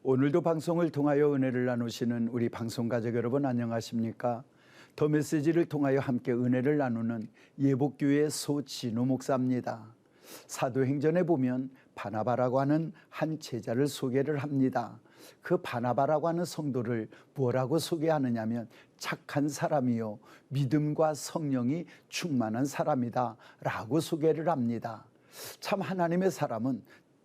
오늘도 방송을 통하여 은혜를 나누시는 우리 방송가족 여러분 안녕하십니까? 더 메시지를 통하여 함께 은혜를 나누는 예복교회 소진우 목사입니다. 사도행전에 보면 바나바라고 하는 한 제자를 소개를 합니다. 그 바나바라고 하는 성도를 뭐라고 소개하느냐면 착한 사람이요 믿음과 성령이 충만한 사람이다 라고 소개를 합니다. 참 하나님의 사람은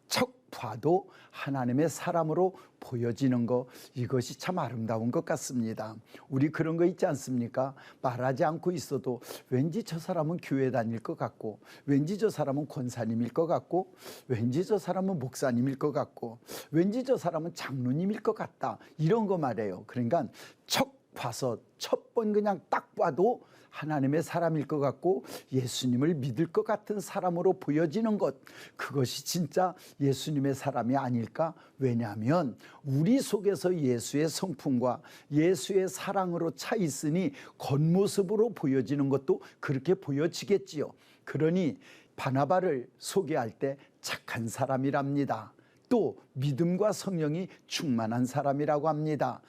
척 봐도 하나님의 사람으로 보여지는 거, 이것이 참 아름다운 것 같습니다. 우리 그런 거 있지 않습니까? 말하지 않고 있어도 왠지 저 사람은 교회 다닐 것 같고, 왠지 저 사람은 권사님일 것 같고, 왠지 저 사람은 목사님일 것 같고, 왠지 저 사람은 장로님일 것 같다, 이런 거 말이에요. 그러니까 척 봐서 첫 번 그냥 딱 봐도 하나님의 사람일 것 같고 예수님을 믿을 것 같은 사람으로 보여지는 것, 그것이 진짜 예수님의 사람이 아닐까? 왜냐하면 우리 속에서 예수의 성품과 예수의 사랑으로 차 있으니 겉모습으로 보여지는 것도 그렇게 보여지겠지요. 그러니 바나바를 소개할 때 착한 사람이랍니다. 또 믿음과 성령이 충만한 사람이라고 합니다.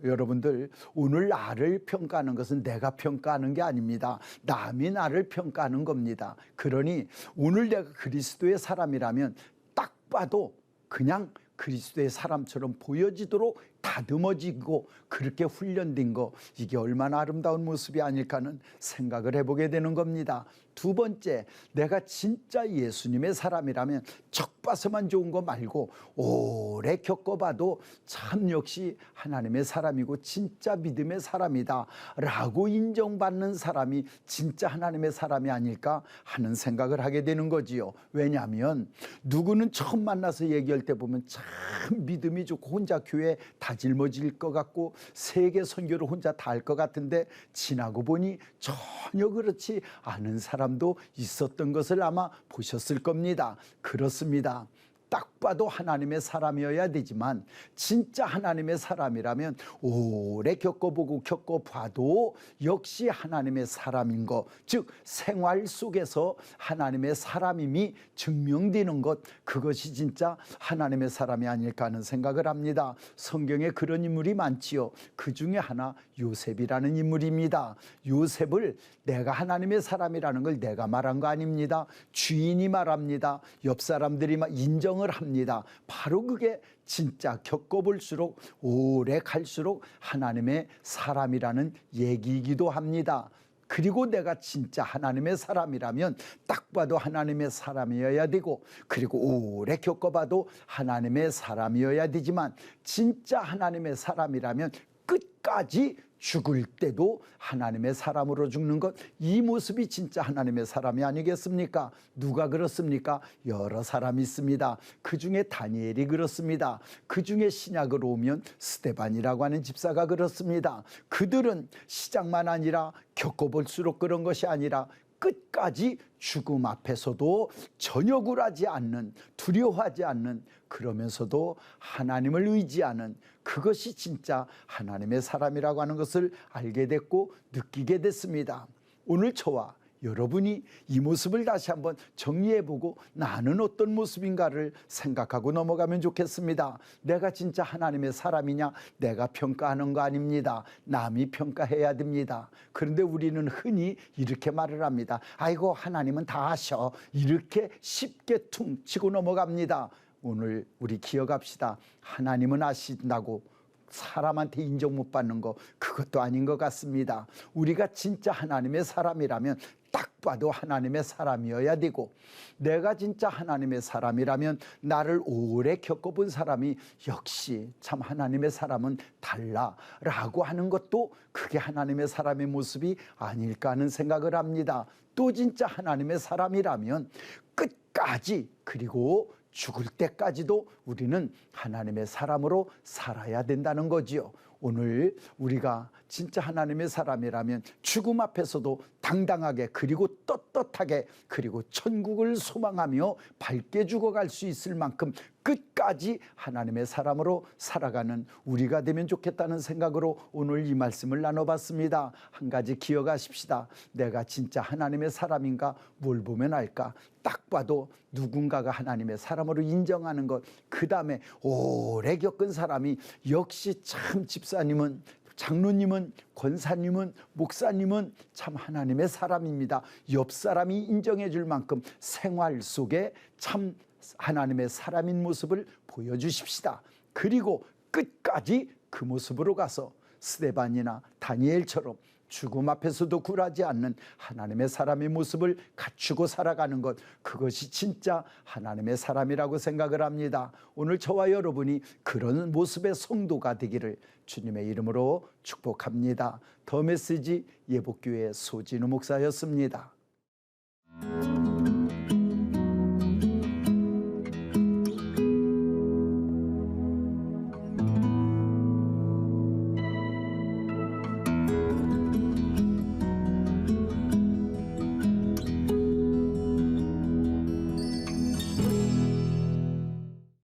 여러분들, 오늘 나를 평가하는 것은 내가 평가하는 게 아닙니다. 남이 나를 평가하는 겁니다. 그러니 오늘 내가 그리스도의 사람이라면 딱 봐도 그냥 그리스도의 사람처럼 보여지도록 다듬어지고 그렇게 훈련된 거, 이게 얼마나 아름다운 모습이 아닐까 하는 생각을 해보게 되는 겁니다. 두 번째, 내가 진짜 예수님의 사람이라면 척 봐서만 좋은 거 말고 오래 겪어봐도 참 역시 하나님의 사람이고 진짜 믿음의 사람이다 라고 인정받는 사람이 진짜 하나님의 사람이 아닐까 하는 생각을 하게 되는 거지요. 왜냐하면 누구는 처음 만나서 얘기할 때 보면 참 믿음이 좋고 혼자 교회 다 짊어질 것 같고 세계 선교를 혼자 다 할 것 같은데 지나고 보니 전혀 그렇지 않은 사람도 있었던 것을 아마 보셨을 겁니다. 그렇습니다. 딱 봐도 하나님의 사람이어야 되지만 진짜 하나님의 사람이라면 오래 겪어보고 겪어봐도 역시 하나님의 사람인 것, 즉 생활 속에서 하나님의 사람임이 증명되는 것, 그것이 진짜 하나님의 사람이 아닐까 하는 생각을 합니다. 성경에 그런 인물이 많지요. 그 중에 하나 요셉이라는 인물입니다. 요셉을 내가 하나님의 사람이라는 걸 내가 말한 거 아닙니다. 주인이 말합니다. 옆 사람들이 인정을 합니다. 바로 그게 진짜 겪어볼수록 오래 갈수록 하나님의 사람이라는 얘기이기도 합니다. 그리고 내가 진짜 하나님의 사람이라면 딱 봐도 하나님의 사람이어야 되고, 그리고 오래 겪어봐도 하나님의 사람이어야 되지만 진짜 하나님의 사람이라면 끝까지 죽을 때도 하나님의 사람으로 죽는 것, 이 모습이 진짜 하나님의 사람이 아니겠습니까? 누가 그렇습니까? 여러 사람이 있습니다. 그 중에 다니엘이 그렇습니다. 그 중에 신약으로 오면 스데반이라고 하는 집사가 그렇습니다. 그들은 시작만 아니라 겪어볼수록 그런 것이 아니라 끝까지 죽음 앞에서도 전혀 굴하지 않는, 두려워하지 않는, 그러면서도 하나님을 의지하는, 그것이 진짜 하나님의 사람이라고 하는 것을 알게 됐고 느끼게 됐습니다. 오늘 저와 여러분이 이 모습을 다시 한번 정리해보고 나는 어떤 모습인가를 생각하고 넘어가면 좋겠습니다. 내가 진짜 하나님의 사람이냐? 내가 평가하는 거 아닙니다. 남이 평가해야 됩니다. 그런데 우리는 흔히 이렇게 말을 합니다. 아이고 하나님은 다 아셔, 이렇게 쉽게 퉁 치고 넘어갑니다. 오늘 우리 기억합시다. 하나님은 아신다고 사람한테 인정 못 받는 거, 그것도 아닌 것 같습니다. 우리가 진짜 하나님의 사람이라면 딱 봐도 하나님의 사람이어야 되고, 내가 진짜 하나님의 사람이라면 나를 오래 겪어본 사람이 역시 참 하나님의 사람은 달라라고 하는 것도 그게 하나님의 사람의 모습이 아닐까 하는 생각을 합니다. 또 진짜 하나님의 사람이라면 끝까지, 그리고 죽을 때까지도 우리는 하나님의 사람으로 살아야 된다는 거지요. 오늘 우리가 진짜 하나님의 사람이라면 죽음 앞에서도 당당하게 그리고 떳떳하게 그리고 천국을 소망하며 밝게 죽어갈 수 있을 만큼 끝까지 하나님의 사람으로 살아가는 우리가 되면 좋겠다는 생각으로 오늘 이 말씀을 나눠봤습니다. 한 가지 기억하십시다. 내가 진짜 하나님의 사람인가? 뭘 보면 알까? 딱 봐도 누군가가 하나님의 사람으로 인정하는 것, 그 다음에 오래 겪은 사람이 역시 참 집사님은, 장로님은, 권사님은, 목사님은 참 하나님의 사람입니다. 옆 사람이 인정해 줄 만큼 생활 속에 참 하나님의 사람인 모습을 보여주십시다. 그리고 끝까지 그 모습으로 가서 스데반이나 다니엘처럼 죽음 앞에서도 굴하지 않는 하나님의 사람의 모습을 갖추고 살아가는 것, 그것이 진짜 하나님의 사람이라고 생각을 합니다. 오늘 저와 여러분이 그런 모습의 성도가 되기를 주님의 이름으로 축복합니다. 더 메시지 예복교회 소진우 목사였습니다.